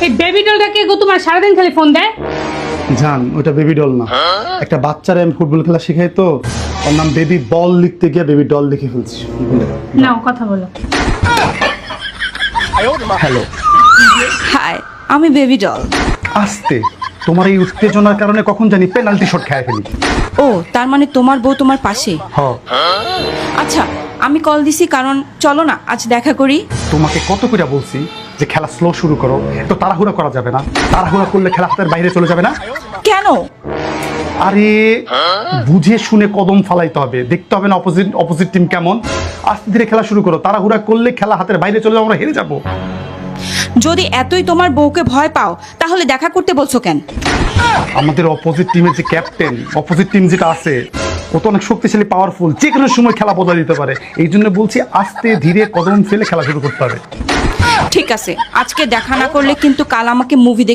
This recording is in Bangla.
এই বেবি ডলটাকে গো তোমার সারাদিন খালি ফোন দেয়? জান ওটা বেবি ডল না, একটা বাচ্চারে আমি ফুটবল খেলা শেখাই তো, ওর নাম বেবি বল লিখতে গিয়ে বেবি ডল লিখে ফেলছি। নাও কথা বলো। হ্যালো। হাই, আমি বেবি ডল। আস্তে, তোমার এই উত্তেজনার কারণে কখন জানি পেনাল্টি শট খেয়ে ফেলি। ও, তার মানে তোমার বউ তোমার পাশে? হ। আচ্ছা, আমি কল দিছি কারণ চলো না আজ দেখা করি। তোমাকে কত করে বলছি যে খেলা স্লো শুরু করো, তো তাড়াহুড়া করা যাবে না, তাড়াহুড়া করলে খেলা হাতের বাইরে চলে যাবে না। কেন? আরে বুঝে শুনে কদম ফালাইতে হবে, দেখতে হবে না অপোজিট টিম কেমন। আস্তে ধীরে খেলা শুরু করো, তাড়াহুড়া করলে খেলা হাতের বাইরে চলে যাবো, আমরা হেরে যাবো। যদি এতই তোমার বউকে ভয় পাও তাহলে দেখা করতে বলছো কেন? আমাদের অপোজিট টিমের যে ক্যাপ্টেন, অপোজিট টিম যেটা আছে, ও তো অনেক শক্তিশালী, পাওয়ারফুল, যে কোনো সময় খেলা বদলে দিতে পারে। এই জন্য বলছি আস্তে ধীরে কদম ফেলে খেলা শুরু করতে হবে। ঠিক আছে, আজকে দেখা না করলে কিন্তু কাল আমাকে মুভি দেখতে